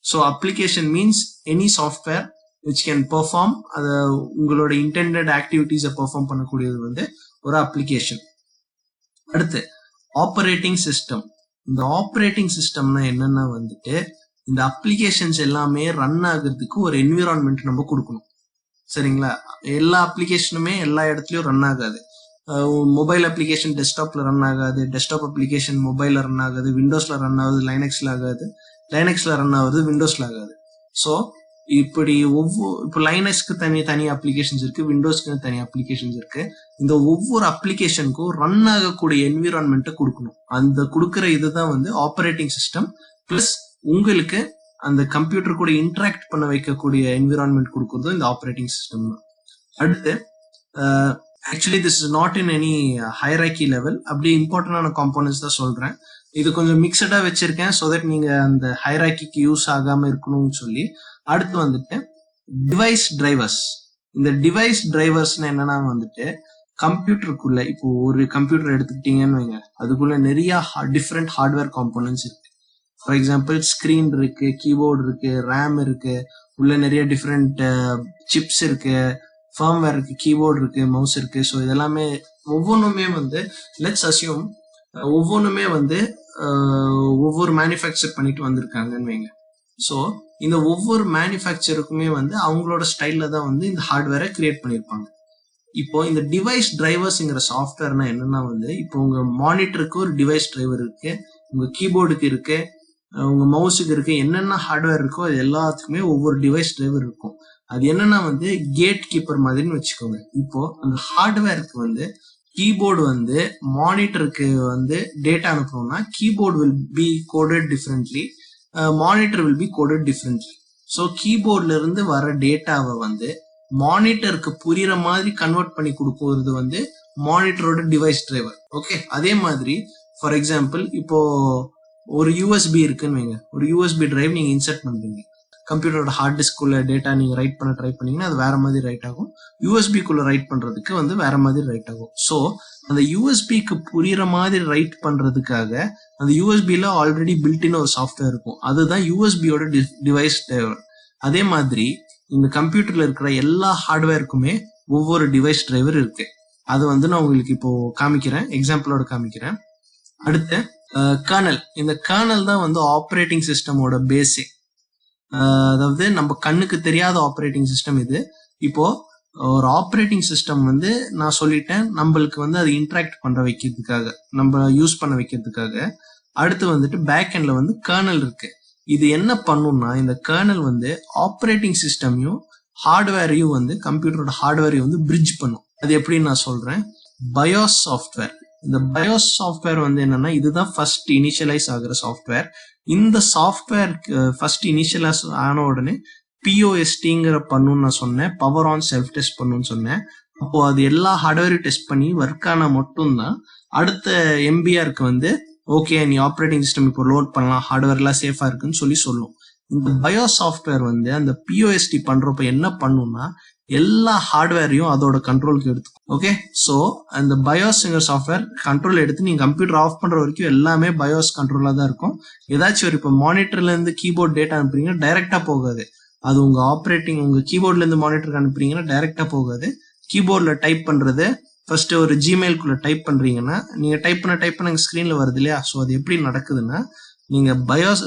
Speaker 1: So application means any software which can perform, அதை உங்களோட இன்டெண்டட் ஆக்டிவிட்டிஸை பெர்ஃபார்ம் பண்ணக்கூடியது வந்து ஒரு அப்ளிகேஷன். அடுத்து ஆப்ரேட்டிங் சிஸ்டம். இந்த ஆப்ரேட்டிங் சிஸ்டம்னா என்னன்னா வந்துட்டு, இந்த அப்ளிகேஷன்ஸ் எல்லாமே ரன் ஆகுறதுக்கு ஒரு என்விரான்மெண்ட் நம்ம கொடுக்கணும். சரிங்களா, எல்லா அப்ளிகேஷனுமே எல்லா இடத்துலயும் ரன் ஆகாது. மொபைல் அப்ளிகேஷன் டெஸ்க்டாப்ல ரன் ஆகாது, டெஸ்க்டாப் அப்ளிகேஷன் மொபைல்ல ரன் ஆகாது, விண்டோஸ்ல ரன் ஆகுது, லைனக்ஸ்ல ஆகாது, லைனக்ஸ்ல ரன் ஆகுது, விண்டோஸ்ல ஆகாது. ஸோ இப்படி இப்போ லைனக்ஸ்க்கு தனி அப்ளிகேஷன்ஸ் இருக்கு, விண்டோஸ்க்கு தனி அப்ளிகேஷன்ஸ் இருக்கு. இந்த ஒவ்வொரு அப்ளிகேஷனுக்கும் ரன் ஆகக்கூடிய என்விரான்மெண்ட்டை கொடுக்கணும். அந்த கொடுக்குற இதுதான் வந்து ஆப்ரேட்டிங் சிஸ்டம். பிளஸ் உங்களுக்கு அந்த கம்ப்யூட்டர் கூட இன்டராக்ட் பண்ண வைக்கக்கூடிய என்விரான்மெண்ட் கொடுக்கறதும் இந்த ஆப்ரேட்டிங் சிஸ்டம் தான். அடுத்து actually this is not in any hierarchy level, அப்படி இம்பார்ட்டன்டான காம்போனன்ட்ஸ் தான் சொல்றேன். இது கொஞ்சம் மிக்சடா வச்சிருக்கேன் ஸோ தட் நீங்க அந்த ஹைரார்கிக்கு யூஸ் ஆகாம இருக்கணும்னு சொல்லி. அடுத்து வந்துட்டு டிவைஸ் டிரைவர்ஸ். இந்த டிவைஸ் டிரைவர்ஸ்னு என்னன்னா வந்துட்டு, கம்ப்யூட்டருக்குள்ள இப்போ ஒரு கம்ப்யூட்டர் எடுத்துக்கிட்டீங்கன்னு வைங்க, அதுக்குள்ள நிறைய டிஃப்ரெண்ட் ஹார்ட்வேர் காம்போனன்ட்ஸ் இருக்கு. ஃபார் எக்ஸாம்பிள் ஸ்கிரீன் இருக்கு, கீபோர்டு இருக்கு, ரேம் இருக்கு, உள்ள நிறைய டிஃப்ரெண்ட் சிப்ஸ் இருக்கு, ஃபர்ம்வேர் இருக்கு, கீபோர்டு இருக்கு, மவுஸ் இருக்கு. ஸோ இதெல்லாமே ஒவ்வொன்றுமே வந்து லெட்ஸ் அஸ்யூம் ஒவ்வொன்றுமே வந்து ஒவ்வொரு மேனுஃபேக்சர் பண்ணிட்டு வந்திருக்காங்கன்னு வைங்க. ஸோ இந்த ஒவ்வொரு மேனுஃபேக்சருக்குமே வந்து அவங்களோட ஸ்டைல்ல தான் வந்து இந்த ஹார்ட்வேரை கிரியேட் பண்ணியிருப்பாங்க. இப்போ இந்த டிவைஸ் டிரைவர்ஸ்ங்கிற சாஃப்ட்வேர்னா என்னன்னா வந்து, இப்போ உங்க மானிட்டருக்கு ஒரு டிவைஸ் டிரைவர் இருக்கு, உங்க கீபோர்டுக்கு இருக்கு, உங்க மவுஸுக்கு இருக்கு, என்னென்ன ஹார்ட்வேர் இருக்கோ அது எல்லாத்துக்குமே ஒவ்வொரு டிவைஸ் டிரைவர் இருக்கும். அது என்னன்னா வந்து கேட் கீப்பர் மாதிரின்னு வச்சுக்கோங்க. இப்போ அந்த ஹார்ட்வேருக்கு வந்து கீபோர்டு வந்து மானிட்டருக்கு வந்து டேட்டா அனுப்பணும்னா keyboard will be coded differently, monitor will be coded differently. So கீபோர்ட்ல இருந்து வர டேட்டாவை வந்து மானிட்டருக்கு புரியுற மாதிரி கன்வெர்ட் பண்ணி கொடுக்கிறது வந்து மானிட்டரோட டிவைஸ் டிரைவர். ஓகே, அதே மாதிரி ஃபார் எக்ஸாம்பிள் இப்போ ஒரு யூஎஸ்பி இருக்குன்னு வைங்க, ஒரு யூஎஸ்பி டிரைவ் நீங்க இன்சர்ட் பண்றீங்க, கம்ப்யூட்டரோட ஹார்ட் டிஸ்க்குள்ள டேட்டா நீங்க ரைட் பண்ண ட்ரை பண்ணீங்கன்னா அது வேற மாதிரி ரைட் ஆகும், யூஎஸ்பிக்குள்ள ரைட் பண்றதுக்கு வந்து வேற மாதிரி ரைட் ஆகும். ஸோ அந்த யூஎஸ்பிக்கு புரியுற மாதிரி ரைட் பண்றதுக்காக அந்த யூஎஸ்பில ஆல்ரெடி பில்டின் ஒரு சாஃப்ட்வேர் இருக்கும், அதுதான் யூஎஸ்பியோட டிவைஸ் டிரைவர். அதே மாதிரி இந்த கம்ப்யூட்டர்ல இருக்கிற எல்லா ஹார்ட்வேருக்குமே ஒவ்வொரு டிவைஸ் டிரைவர் இருக்கு. அது வந்து நான் உங்களுக்கு இப்போ காமிக்கிறேன், எக்ஸாம்பிளோட காமிக்கிறேன். அடுத்து கர்னல். இந்த கர்னல் தான் வந்து ஆப்ரேட்டிங் சிஸ்டமோட பேசிக், அதாவது நம்ம கண்ணுக்கு தெரியாத ஆப்ரேட்டிங் சிஸ்டம் இது. இப்போ ஒரு ஆப்ரேட்டிங் சிஸ்டம் வந்து நான் சொல்லிட்டேன் நம்மளுக்கு வந்து அது இன்டராக்ட் பண்ண வைக்கிறதுக்காக, நம்ம யூஸ் பண்ண வைக்கிறதுக்காக. அடுத்து வந்துட்டு பேக் எண்ட்ல வந்து கர்னல் இருக்கு. இது என்ன பண்ணும்னா இந்த கர்னல் வந்து ஆப்ரேட்டிங் சிஸ்டமையும் ஹார்ட்வேரையும் வந்து கம்ப்யூட்டரோட ஹார்ட்வேரையும் வந்து பிரிட்ஜ் பண்ணும். அது எப்படின்னு நான் சொல்றேன். Bios software. இந்த பயோஸ் சாஃப்ட்வேர் வந்து என்னன்னா இதுதான் ஃபர்ஸ்ட் இனிஷியலைஸ் ஆகிற சாஃப்ட்வேர். இந்த சாஃப்ட்வேர் ஃபர்ஸ்ட் இனிஷியலைஸ் ஆன உடனே பிஓஎஸ்டிங்கிற பண்ணுன்னு நான் சொன்னேன், பவர் ஆன் செல்ஃப் டெஸ்ட் பண்ணுன்னு சொன்னேன். அப்போ அது எல்லா ஹார்ட்வேரையும் டெஸ்ட் பண்ணி ஒர்க் ஆனா மட்டும்தான் அடுத்த எம்பிஆருக்கு வந்து ஓகே நீ ஆப்ரேட்டிங் சிஸ்டம் இப்போ லோட் பண்ணலாம், ஹார்ட்வேர் எல்லாம் சேஃபா இருக்குன்னு சொல்லி சொல்லும். இந்த பயோ சாஃப்ட்வேர் வந்து அந்த பிஓஎஸ்டி பண்றப்ப என்ன பண்ணும்னா எல்லா ஹார்ட்வேரையும் அதோட கண்ட்ரோலுக்கு எடுத்துக்கும். ஓகே, ஸோ அந்த பயோஸ்ங்கிற சாஃப்ட்வேர் கண்ட்ரோல் எடுத்து நீங்க கம்ப்யூட்டர் ஆஃப் பண்ற வரைக்கும் எல்லாமே பயோஸ் கண்ட்ரோலா தான் இருக்கும். ஏதாச்சும் ஒரு இப்போ மானிட்டர்ல இருந்து கீபோர்ட் டேட்டா அனுப்புறீங்க டைரக்டா போகாது, அது உங்க ஆப்ரேட்டிங் உங்க கீபோர்ட்ல இருந்து மானிட்டருக்கு அனுப்புறீங்கன்னா டைரக்டா போகாது. கீபோர்ட்ல டைப் பண்றது ஃபர்ஸ்ட் ஒரு ஜிமெயிலுக்குள்ள டைப் பண்றீங்கன்னா நீங்க டைப் பண்ண ஸ்கிரீன்ல வருது இல்லையா. ஸோ அது எப்படி நடக்குதுன்னா நீங்க பயோஸ்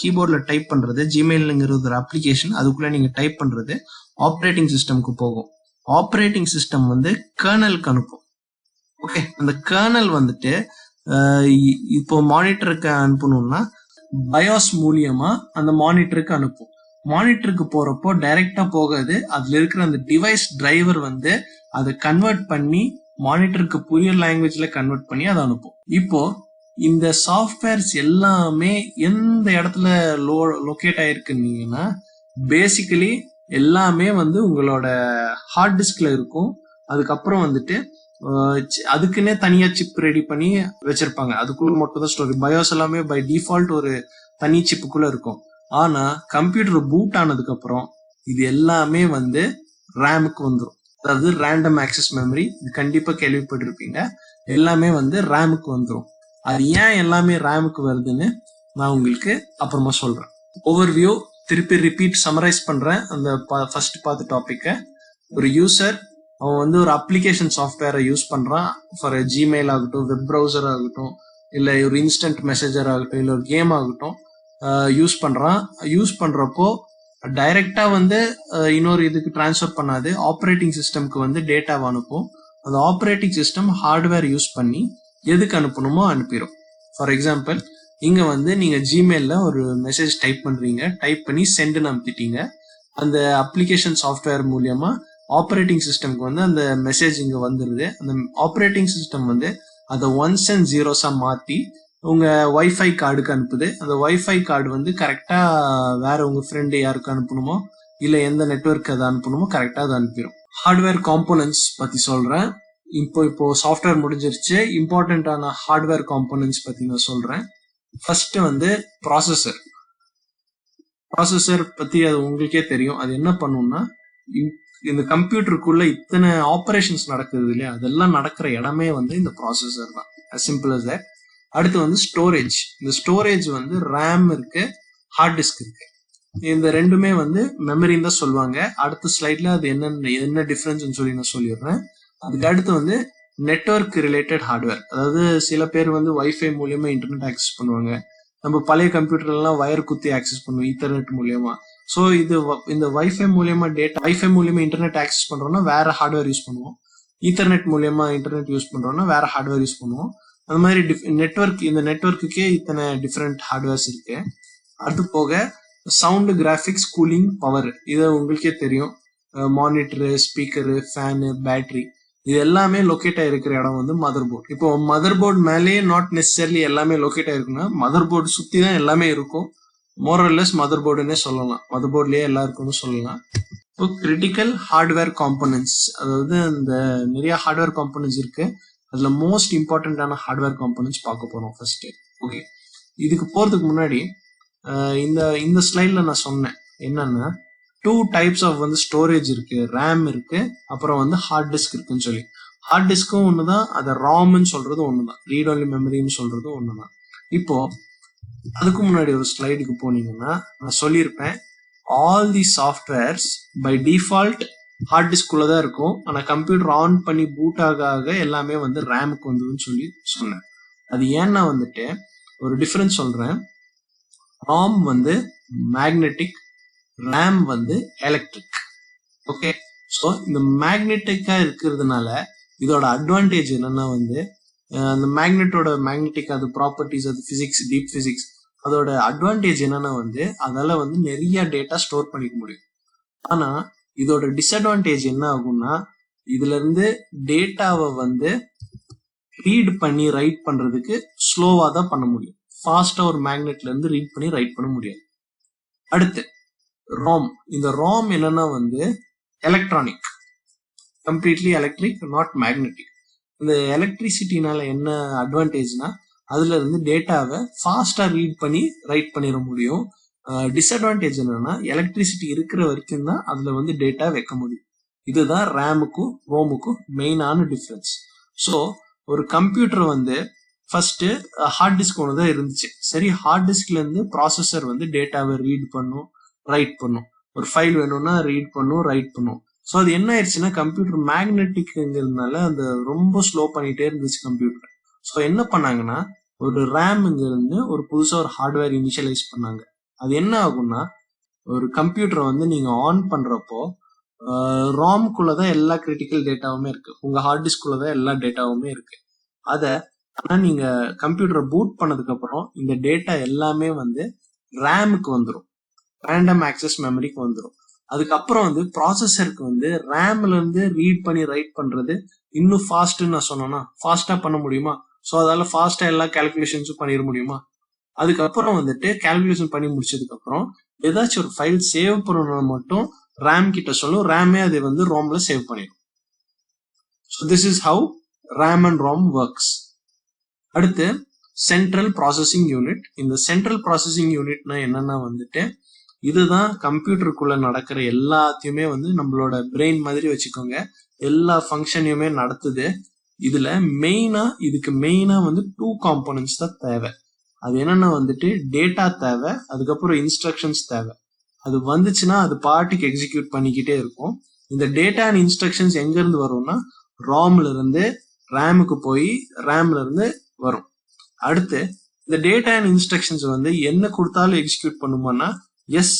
Speaker 1: கீபோர்ட்ல டைப் பண்றது, ஜிமெயிலுங்கிறது ஒரு அப்ளிகேஷன், அதுக்குள்ள நீங்க டைப் பண்றது ஆப்ரேட்டிங் சிஸ்டம்க்கு போகும். ஆப்ரேட்டிங் சிஸ்டம் வந்து கர்னலுக்கு அனுப்பும். ஓகே, அந்த கர்னல் வந்துட்டு இப்போ மானிட்டருக்கு அனுப்பணும்னா பயோஸ் மூலியமா அந்த மானிட்டருக்கு அனுப்பும். மானிட்டருக்கு போறப்போ டைரக்டா போகாது, அதுல இருக்கிற அந்த டிவைஸ் டிரைவர் வந்து அதை கன்வெர்ட் பண்ணி மானிட்டருக்கு புரியுற லாங்குவேஜ்ல கன்வெர்ட் பண்ணி அதை அனுப்பும். இப்போ இந்த சாஃப்ட்வேர்ஸ் எல்லாமே எந்த இடத்துல லொகேட் ஆயிருக்குன்னீங்கன்னா பேசிக்கலி எல்லாமே வந்து உங்களோட ஹார்ட் டிஸ்க்ல இருக்கும். அதுக்கப்புறம் வந்துட்டு அதுக்குன்னே தனியா சிப் ரெடி பண்ணி வச்சிருப்பாங்க, அதுக்குள்ள மட்டும் தான் ஸ்டோரி. பயோஸ் எல்லாமே பை டிஃபால்ட் ஒரு தனி சிப்புக்குள்ள இருக்கும். ஆனா கம்ப்யூட்டர் பூட் ஆனதுக்கு அப்புறம் இது எல்லாமே வந்து ரேமுக்கு வந்துடும், அதாவது ரேண்டம் ஆக்சஸ் மெமரி. இது கண்டிப்பா கேள்விப்பட்டிருப்பீங்க. எல்லாமே வந்து ரேமுக்கு வந்துடும். அது ஏன் எல்லாமே ரேமுக்கு வருதுன்னு நான் உங்களுக்கு அப்புறமா சொல்றேன். ஓவர்வியூ திருப்பி ரிப்பீட் சமரைஸ் பண்றேன். அந்த ஃபர்ஸ்ட் பார்த்த டாபிக்க, ஒரு யூசர் அவன் வந்து ஒரு அப்ளிகேஷன் சாஃப்ட்வேரை யூஸ் பண்றான், ஃபார் ஜிமெயில் ஆகட்டும், வெப் ப்ரௌசர் ஆகட்டும், இல்லை ஒரு இன்ஸ்டன்ட் மெசேஜர் ஆகட்டும், இல்லை ஒரு கேம் ஆகட்டும் யூஸ் பண்றான். யூஸ் பண்றப்போ டைரக்டா வந்து இன்னொரு இதுக்கு டிரான்ஸ்ஃபர் பண்ணாது, ஆப்ரேட்டிங் சிஸ்டம்க்கு வந்து டேட்டாவை அனுப்பும். அந்த ஆப்ரேட்டிங் சிஸ்டம் ஹார்ட்வேர் யூஸ் பண்ணி எதுக்கு அனுப்பணுமோ அனுப்பிடும். ஃபார் எக்ஸாம்பிள் இங்க வந்து நீங்க ஜிமெயில்ல ஒரு மெசேஜ் டைப் பண்றீங்க, டைப் பண்ணி சென்ட்னு அனுப்பிட்டீங்க. அந்த அப்ளிகேஷன் சாஃப்ட்வேர் மூலியமா ஆப்ரேட்டிங் சிஸ்டம்க்கு வந்து அந்த மெசேஜ் இங்க வந்துருது. அந்த ஆப்ரேட்டிங் சிஸ்டம் வந்து அதை ஒன்ஸ் அண்ட் ஜீரோஸா மாத்தி உங்க வைஃபை கார்டுக்கு அனுப்புது. அந்த வைஃபை கார்டு வந்து கரெக்டா வேற உங்க ஃப்ரெண்டு யாருக்கு அனுப்பணுமோ இல்ல எந்த நெட்வொர்க் அதை அனுப்பணுமோ கரெக்டா அதை அனுப்பிடும். ஹார்ட்வேர் காம்போனன்ட்ஸ் பத்தி சொல்றேன். இப்போ சாஃப்ட்வேர் முடிஞ்சிருச்சு, இம்பார்ட்டன்டான ஹார்ட்வேர் காம்போனன்ட்ஸ் பத்தி நான் சொல்றேன். ஃபர்ஸ்ட் வந்து ப்ராசஸர். ப்ராசஸர் பத்தி அது உங்களுக்கே தெரியும். அது என்ன பண்ணும்னா இந்த கம்ப்யூட்டருக்குள்ள இத்தனை ஆபரேஷன்ஸ் நடக்குது இல்லையா, அதெல்லாம் நடக்கிற இடமே வந்து இந்த ப்ராசஸர் தான். as simple as that. அடுத்து வந்து ஸ்டோரேஜ். இந்த ஸ்டோரேஜ் வந்து ரேம் இருக்கு, ஹார்ட் டிஸ்க் இருக்கு. இந்த ரெண்டுமே வந்து மெமரின்னு தான் சொல்லுவாங்க. அடுத்த ஸ்லைட்ல அது என்ன டிஃபரன்ஸ் சொல்லி நான் சொல்லிடுறேன். அதுக்கு அடுத்து வந்து நெட்வொர்க் ரிலேட்டட் ஹார்ட்வேர். அதாவது சில பேர் வந்து வைஃபை மூலியமா இன்டர்நெட் ஆக்சஸ் பண்ணுவாங்க, நம்ம பழைய கம்ப்யூட்டர்லாம் வயர் குத்தி ஆக்சஸ் பண்ணுவோம் ஈத்தர்நெட் மூலியமா. ஸோ இந்த வைஃபை மூலியமா இன்டர்நெட் ஆக்சஸ் பண்றோம்னா வேற ஹார்ட்வேர் யூஸ் பண்ணுவோம். ஈத்தர்நெட் மூலியமா இன்டர்நெட் யூஸ் பண்றோம்னா வேற ஹார்ட்வேர் யூஸ் பண்ணுவோம். அந்த மாதிரி இந்த நெட்வொர்க்குக்கே இத்தனை டிஃப்ரெண்ட் ஹார்ட்வேர்ஸ் இருக்கு. அது போக சவுண்டு, கிராஃபிக்ஸ், கூலிங், பவர், இது உங்களுக்கே தெரியும். மானிட்டரு, ஸ்பீக்கரு, ஃபேனு, பேட்டரி, இது எல்லாமே லொக்கேட் ஆயிருக்கிற இடம் வந்து மதர் போர்டு. இப்போ மதர் போர்டு மேலேயே நாட் நெசசரிலி எல்லாமே லொக்கேட் ஆயிருக்குன்னா மதர் போர்டு சுத்தி தான் எல்லாமே இருக்கும். மோரல்லெஸ் மதர் போர்டுன்னே சொல்லலாம், மதர் போர்ட்லயே எல்லாம் இருக்கும்னு சொல்லலாம். இப்போ கிரிட்டிக்கல் ஹார்ட்வேர் காம்பனன்ட்ஸ், அதாவது இந்த நிறைய ஹார்ட்வேர் காம்பனன்ட்ஸ் இருக்கு. அதுல மோஸ்ட் இம்பார்ட்டன்டான ஹார்ட்வேர் காம்பனன்ட்ஸ் பார்க்க போறோம் ஃபர்ஸ்ட். ஓகே, இதுக்கு போறதுக்கு முன்னாடி இந்த ஸ்லைட்ல நான் சொன்னேன் என்னன்னா 2 டைப்ஸ் ஆஃப் வந்து ஸ்டோரேஜ் இருக்கு, ரேம் இருக்கு, அப்புறம் வந்து ஹார்ட் டிஸ்க் இருக்குன்னு சொல்லி. ஹார்ட் டிஸ்க்கும் ஒண்ணுதான், அதை ராம்னு சொல்றது ஒண்ணுதான், ரீட் ஒன்லி மெமரின்னு சொல்றது ஒண்ணுதான். இப்போ அதுக்கு முன்னாடி ஒரு ஸ்லைடுக்கு போனீங்கன்னா நான் சொல்லியிருப்பேன், all the softwares by default hard டிஸ்க்குள்ள தான் இருக்கும். ஆனா கம்ப்யூட்டர் ஆன் பண்ணி பூட் ஆக எல்லாமே வந்து ரேமுக்கு வந்துன்னு சொல்லி சொன்னேன். அது ஏன்னா வந்துட்டு ஒரு டிஃபரன்ஸ் சொல்றேன். ராம் வந்து மேக்னெட்டிக், ரேம் வந்து எலக்ட்ரிக். ஓகே, ஸோ இந்த மேக்னெட்டிக்கா இருக்கிறதுனால இதோட அட்வான்டேஜ் என்னன்னா வந்து அந்த மேக்னெட்டிக் அது ப்ராப்பர்ட்டிஸ், அது பிசிக்ஸ், டீப் பிசிக்ஸ், அதோட அட்வான்டேஜ் என்னன்னா வந்து அதால வந்து நிறைய டேட்டா ஸ்டோர் பண்ணிக்க முடியும். ஆனா இதோட டிஸ்அட்வான்டேஜ் என்ன ஆகும்னா இதுல இருந்து டேட்டாவை வந்து ரீட் பண்ணி ரைட் பண்றதுக்கு ஸ்லோவா தான் பண்ண முடியும். ஃபாஸ்டா ஒரு மேக்னெட்ல இருந்து ரீட் பண்ணி ரைட் பண்ண முடியாது. அடுத்து ராம். இந்த ராம் என்னன்னா வந்து electronic, completely electric, not magnetic. இந்த எலக்ட்ரிசிட்டினால என்ன அட்வான்டேஜ்னா அதுல இருந்து டேட்டாவை ஃபாஸ்டா ரீட் பண்ணி ரைட் பண்ணிட முடியும். டிஸ்அட்வான்டேஜ் என்னன்னா எலக்ட்ரிசிட்டி இருக்கிற வரைக்கும் தான் அதுல வந்து டேட்டா வைக்க முடியும். இதுதான் ரேமுக்கும் ரோமுக்கும் மெயினான டிஃபரன்ஸ். ஸோ ஒரு கம்ப்யூட்டர் வந்து ஃபர்ஸ்ட் ஹார்ட் டிஸ்க் ஒன்று தான் இருந்துச்சு. சரி, ஹார்ட் டிஸ்க்ல இருந்து ப்ராசஸர் வந்து டேட்டாவை ரீட் பண்ணும், ரைட் பண்ணும். ஒரு ஃபைல் வேணும்னா ரீட் பண்ணும், ரைட் பண்ணும். ஸோ அது என்ன ஆயிடுச்சுன்னா கம்ப்யூட்டர் மேக்னெட்டிக்ங்கிறதுனால அந்த ரொம்ப ஸ்லோ பண்ணிட்டே இருந்துச்சு கம்ப்யூட்டர். ஸோ என்ன பண்ணாங்கன்னா ஒரு ரேம்ங்க இருந்து ஒரு புதுசா ஒரு ஹார்ட்வேர் இனிஷியலைஸ் பண்ணாங்க. அது என்ன ஆகும்னா ஒரு கம்ப்யூட்டரை வந்து நீங்க ஆன் பண்றப்போ ராம்குள்ளதான் எல்லா கிரிட்டிக்கல் டேட்டாவுமே இருக்கு, உங்க ஹார்ட் டிஸ்க்குள்ளதான் எல்லா டேட்டாவுமே இருக்கு. ஆனா நீங்க கம்ப்யூட்டரை பூட் பண்ணதுக்கு அப்புறம் இந்த டேட்டா எல்லாமே வந்து ரேமுக்கு வந்துடும், ரேண்டம் ஆக்சஸ் மெமரிக்கு வந்துடும். அதுக்கப்புறம் வந்து ப்ராசஸருக்கு வந்து ரேம்ல இருந்து ரீட் பண்ணி ரைட் பண்றது இன்னும் ஃபாஸ்ட்னு நான் சொன்னேன்னா ஃபாஸ்டா பண்ண முடியுமா? ஸோ அதால ஃபாஸ்டா எல்லா கால்குலேஷன்ஸும் பண்ணிட முடியுமா? அதுக்கப்புறம் வந்துட்டு கால்குலேஷன் பண்ணி முடிச்சதுக்கு அப்புறம் ஏதாச்சும் ஒரு ஃபைல் சேவ் பண்ணணும் மட்டும் ரேம் கிட்ட சொல்லும், ரேமே அதை வந்து ரோம்ல சேவ் பண்ணிடும். So this is how RAM and ROM works. அடுத்து சென்ட்ரல் ப்ராசஸிங் யூனிட். இந்த சென்ட்ரல் ப்ராசஸிங் யூனிட்னா என்னன்னா வந்துட்டு இதுதான் கம்ப்யூட்டருக்குள்ள நடக்கிற எல்லாத்தையுமே வந்து நம்மளோட பிரெயின் மாதிரி வச்சுக்கோங்க, எல்லா ஃபங்க்ஷனையுமே நடத்துது. இதுக்கு மெயினா வந்து 2 காம்போனன்ட்ஸ் தான் தேவை. அது என்னன்னா வந்துட்டு டேட்டா தேவை, அதுக்கப்புறம் இன்ஸ்ட்ரக்ஷன்ஸ் தேவை. அது வந்துச்சுன்னா அது பாட்டுக்கு எக்ஸிக்யூட் பண்ணிக்கிட்டே இருக்கும். இந்த டேட்டா அண்ட் இன்ஸ்ட்ரக்ஷன்ஸ் எங்க இருந்து வரும்னா ராம்ல இருந்து ரேமுக்கு போய் ரேம்ல இருந்து வரும். அடுத்து இந்த டேட்டா அண்ட் இன்ஸ்ட்ரக்ஷன்ஸ் வந்து என்ன கொடுத்தாலும் எக்ஸிக்யூட் பண்ணுமானா எஸ்,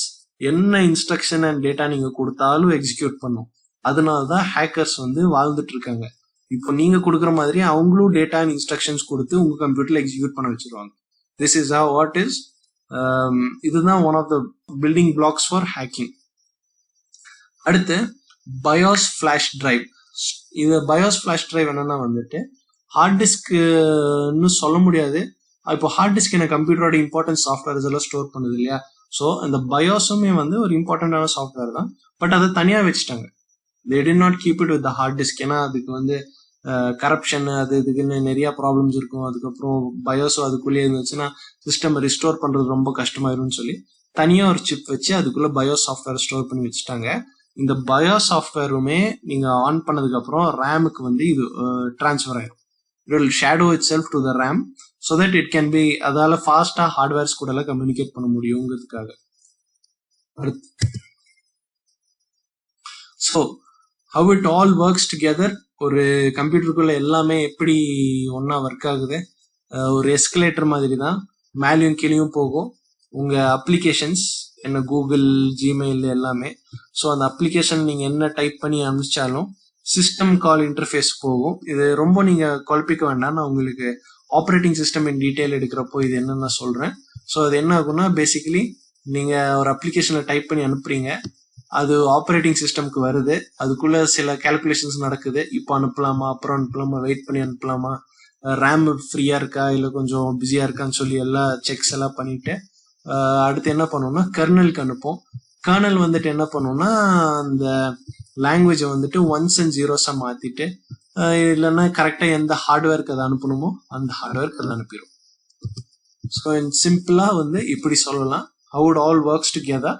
Speaker 1: என்ன இன்ஸ்ட்ரக்ஷன் அண்ட் டேட்டா நீங்க கொடுத்தாலும் எக்ஸிக்யூட் பண்ணும். அதனாலதான் ஹேக்கர்ஸ் வந்து வாழ்ந்துட்டு இருக்காங்க. இப்போ நீங்க கொடுக்குற மாதிரி அவங்களும் டேட்டா அண்ட் இன்ஸ்ட்ரக்ஷன்ஸ் கொடுத்து உங்க கம்ப்யூட்டர்ல எக்ஸிக்யூட் பண்ண வச்சிருவாங்க. திஸ் இஸ் வாட் இஸ் இதுதான் one of the building blocks for hacking. அடுத்து பயோஸ் ஃபிளாஷ் டிரைவ். இது பயோஸ் ஃபிளாஷ் டிரைவ் என்னன்னா வந்துட்டு ஹார்ட் டிஸ்க்னு சொல்ல முடியாது. இப்போ ஹார்ட் டிஸ்க் என்ன கம்ப்யூட்டரோட இம்பார்ட்டன்ட் சாஃப்ட்வேர்ஸ் எல்லாம் ஸ்டோர் பண்ணுது இல்லையா? ஸோ அந்த பயோஸுமே வந்து ஒரு இம்பார்ட்டன்டான சாஃப்ட்வேர் தான். பட் அதை தனியாக வச்சுட்டாங்க. They did not keep it with the hard disk. ஏன்னா அதுக்கு வந்து கரப்ஷன் அது இதுக்குன்னு நிறைய ப்ராப்ளம்ஸ் இருக்கும். அதுக்கப்புறம் பயோஸும் அதுக்குள்ளேயே இருந்துச்சுன்னா சிஸ்டம் ரிஸ்டோர் பண்றது ரொம்ப கஷ்டமாயிரும்னு சொல்லி தனியாக ஒரு சிப் வச்சு அதுக்குள்ள பயோஸ் சாஃப்ட்வேர் ஸ்டோர் பண்ணி வச்சுட்டாங்க. இந்த பயோஸ் சாஃப்ட்வேருமே நீங்க ஆன் பண்ணதுக்கு அப்புறம் ரேமுக்கு வந்து இது டிரான்ஸ்ஃபர் ஆயிடும். It will shadow itself to the RAM so that it can be அதால ஃபாஸ்டா ஹார்ட்வேர்ஸ் கூட எல்லாம் கம்யூனிகேட் பண்ண முடியுங்கிறதுக்காக. So how it all works together. ஒரு கம்ப்யூட்டருக்குள்ள எல்லாமே எப்படி ஒன்னா ஒர்க் ஆகுது, ஒரு எஸ்கலேட்டர் மாதிரி தான். மேலேயும் கீழேயும் போகும். உங்க அப்ளிகேஷன்ஸ் என்ன கூகுள், ஜிமெயில் எல்லாமே. ஸோ அந்த அப்ளிகேஷன் நீங்க என்ன டைப் பண்ணி அனுப்பிச்சாலும் சிஸ்டம் கால் இன்டர்ஃபேஸ் போகும். இது ரொம்ப நீங்க குழப்பிக்க வேண்டாம். நான் உங்களுக்கு ஆப்ரேட்டிங் சிஸ்டம் இன் டீடைல் எடுக்கிறப்போ இது என்னன்னு நான் சொல்றேன். ஸோ அது என்ன ஆகும்னா பேசிக்கலி நீங்க ஒரு அப்ளிகேஷனை டைப் பண்ணி அனுப்புறீங்க, அது ஆப்ரேட்டிங் சிஸ்டம்க்கு வருது, அதுக்குள்ள சில கால்குலேஷன்ஸ் நடக்குது. இப்போ அனுப்பலாமா, அப்புறம் அனுப்பலாமா, வெயிட் பண்ணி அனுப்பலாமா, ரேம் ஃப்ரீயா இருக்கா இல்லை கொஞ்சம் பிஸியா இருக்கான்னு சொல்லி எல்லா செக்ஸ் எல்லாம் பண்ணிட்டு அடுத்து என்ன பண்ணுவோம்னா கர்னலுக்கு அனுப்போம். கர்னல் வந்துட்டு என்ன பண்ணுவோம்னா அந்த லாங்குவேஜை வந்துட்டு ஒன்ஸ் அண்ட் ஜீரோஸா மாத்திட்டு இல்லைன்னா கரெக்டா எந்த ஹார்ட்வேருக்கு அதை அனுப்பணுமோ அந்த ஹார்ட்வேருக்கு அதை அனுப்பிடும். ஸோ சிம்பிளா வந்து இப்படி சொல்லலாம். how it all works together.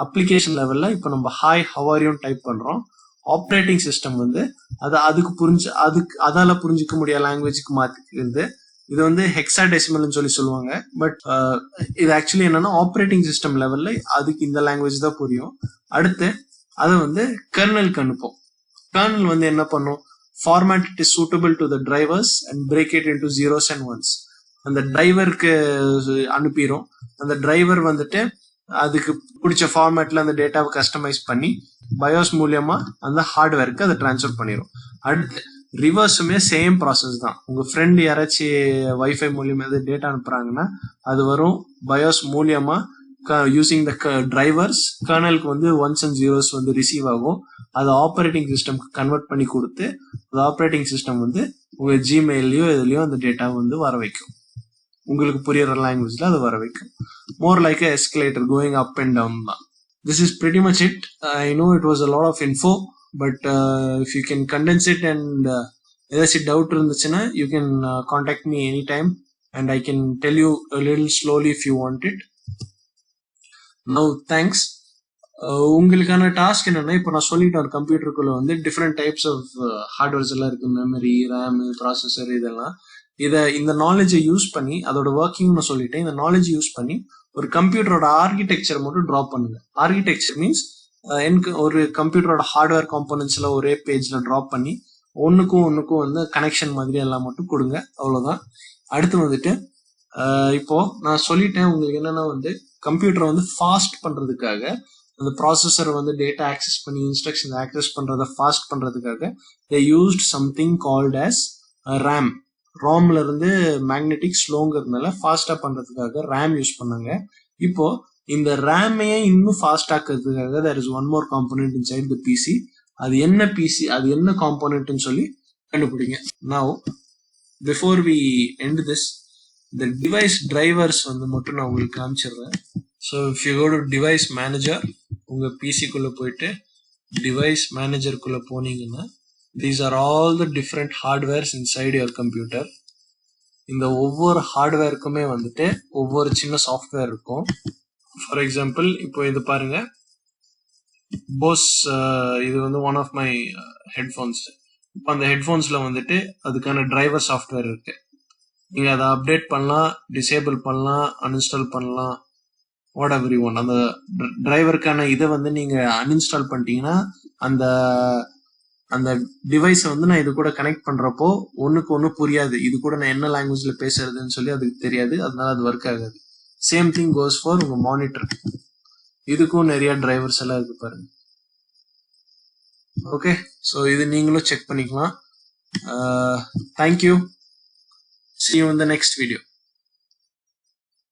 Speaker 1: Application லெவல்ல இப்போ நம்ம ஹாய் ஹவ் ஆர் யூன்னு டைப் பண்றோம். ஆப்ரேட்டிங் சிஸ்டம் வந்து அதுக்கு அதால புரிஞ்சிக்க முடியாத லாங்குவேஜுக்கு மாத்திக்கிறது. இது வந்து ஹெக்ஸாடெசிமல்னு சொல்லுவாங்க. பட் இது ஆக்சுவலி என்னன்னா ஆப்ரேட்டிங் சிஸ்டம் லெவல்ல அதுக்கு இந்த லாங்குவேஜ் தான் புரியும். அடுத்து அதை வந்து கர்னலுக்கு அனுப்போம். கர்னல் வந்து என்ன பண்ணும், format it is suitable to the drivers and break it into zeros and once. அந்த டிரைவருக்கு அனுப்பிடும். அந்த டிரைவர் வந்துட்டு அதுக்கு பிடிச்ச ஃபார்மேட்ல அந்த டேட்டாவை கஸ்டமைஸ் பண்ணி பயோஸ் மூலியமா அந்த ஹார்ட்வேருக்கு அதை டிரான்ஸ்ஃபர் பண்ணிடும். அடுத்து ரிவர்ஸுமே சேம் ப்ராசஸ் தான். உங்க ஃப்ரெண்ட் யாராச்சும் வைஃபை மூலியமா எதாவது டேட்டா அனுப்புறாங்கன்னா அது வரும் பயோஸ் மூலியமா யூசிங் த டிரைவர்ஸ். கர்னலுக்கு வந்து ஒன்ஸ் அண்ட் ஜீரோஸ் வந்து ரிசீவ் ஆகும். அதை ஆப்ரேட்டிங் சிஸ்டம்க்கு கன்வெர்ட் பண்ணி கொடுத்து அது ஆப்ரேட்டிங் சிஸ்டம் வந்து உங்க ஜிமெயிலையோ இதுலயோ அந்த டேட்டா வந்து வர வைக்கும். உங்களுக்கு புரியுற லாங்குவேஜ்ல அது வர வைக்கும். More like a escalator going up and down தான். This is pretty much it. I know it was a lot of info, but if you can condense it and ஏதாச்சும் டவுட் இருந்துச்சுன்னா you can contact me anytime and I can tell you a little slowly if you want it. Now thanks. உங்களுக்கான task என்னன்னா, இப்போ நான் சொல்லிட்டேன் கம்ப்யூட்டருக்குள்ள வந்து different types of hardwares எல்லாம் இருக்கு, மெமரி, ரேம், ப்ராசஸர் இதெல்லாம். இந்த நாலேஜை யூஸ் பண்ணி அதோட ஒர்க்கிங் நான் சொல்லிட்டேன். இந்த நாலேஜ் யூஸ் பண்ணி ஒரு கம்ப்யூட்டரோட ஆர்கிடெக்சர் மட்டும் ட்ரா பண்ணுங்க. ஆர்கிடெக்சர் மீன்ஸ் எனக்கு ஒரு கம்ப்யூட்டரோட ஹார்ட்வேர் காம்போனன்ட்ஸ்ல ஒரே பேஜ்ல ட்ரா பண்ணி ஒன்னுக்கும் வந்து கனெக்ஷன் மாதிரி எல்லாம் மட்டும் கொடுங்க. அவ்வளவுதான். அடுத்து வந்துட்டு இப்போ நான் சொல்லிட்டேன் உங்களுக்கு என்னன்னா வந்து கம்ப்யூட்டரை வந்து ஃபாஸ்ட் பண்றதுக்காக அந்த ப்ராசஸர் வந்து டேட்டா ஆக்சஸ் பண்ணி இன்ஸ்ட்ரக்ஷன் ஆக்சஸ் பண்றதை ஃபாஸ்ட் பண்றதுக்காக they used something called as RAM. ராம்ல இருந்து மேக்னெட்டிக் ஸ்லோங்கிறதுனால ஃபாஸ்டா பண்றதுக்காக ரேம் யூஸ் பண்ணாங்க. இப்போ இந்த ரேமையே இன்னும் fast ஆக்குறதுக்காக there is one more component inside the PC. அது என்ன பிசி, அது என்ன காம்போனன்ட்னு சொல்லி கண்டுபிடிங்க. Now before we end this, the device drivers வந்து மட்டும் நான் உங்களுக்கு காமிச்சிடுறேன். So if you go to device manager, உங்க பிசிக்குள்ள போயிட்டு டிவைஸ் மேனேஜருக்குள்ள போனீங்கன்னா these are all the different hardwares inside your computer. இந்த ஒவ்வொரு ஹார்ட்வேருக்குமே வந்துட்டு ஒவ்வொரு சின்ன சாஃப்ட்வேர் இருக்கும். ஃபார் எக்ஸாம்பிள் இப்போ இது பாருங்க, போஸ் இது வந்து ஒன் ஆஃப் மை ஹெட்ஃபோன்ஸ். இப்போ அந்த ஹெட்ஃபோன்ஸ்ல வந்துட்டு அதுக்கான டிரைவர் சாஃப்ட்வேர் இருக்கு. நீங்க அதை அப்டேட் பண்ணலாம், டிசேபிள் பண்ணலாம், அன்இன்ஸ்டால் பண்ணலாம், வாட் எவர் யூ வாண்ட். அந்த டிரைவருக்கான இதை வந்து நீங்க அன்இன்ஸ்டால் பண்ணிட்டீங்கன்னா அந்த டிவைஸை வந்து நான் இது கூட கனெக்ட் பண்றப்போ ஒன்னுக்கு ஒன்னு புரியாது. இது கூட நான் என்ன லாங்குவேஜ்ல பேசுறதுன்னு சொல்லி அதுக்கு தெரியாது, அதனால அது ஒர்க் ஆகாது. சேம் திங் கோஸ் ஃபார் உங்க மானிட்டர். இதுக்கும் நிறைய டிரைவர்ஸ் எல்லாம் இருக்கு பாருங்க. ஓகே, ஸோ இது நீங்களும் செக் பண்ணிக்கலாம். Thank you. See you in the next video.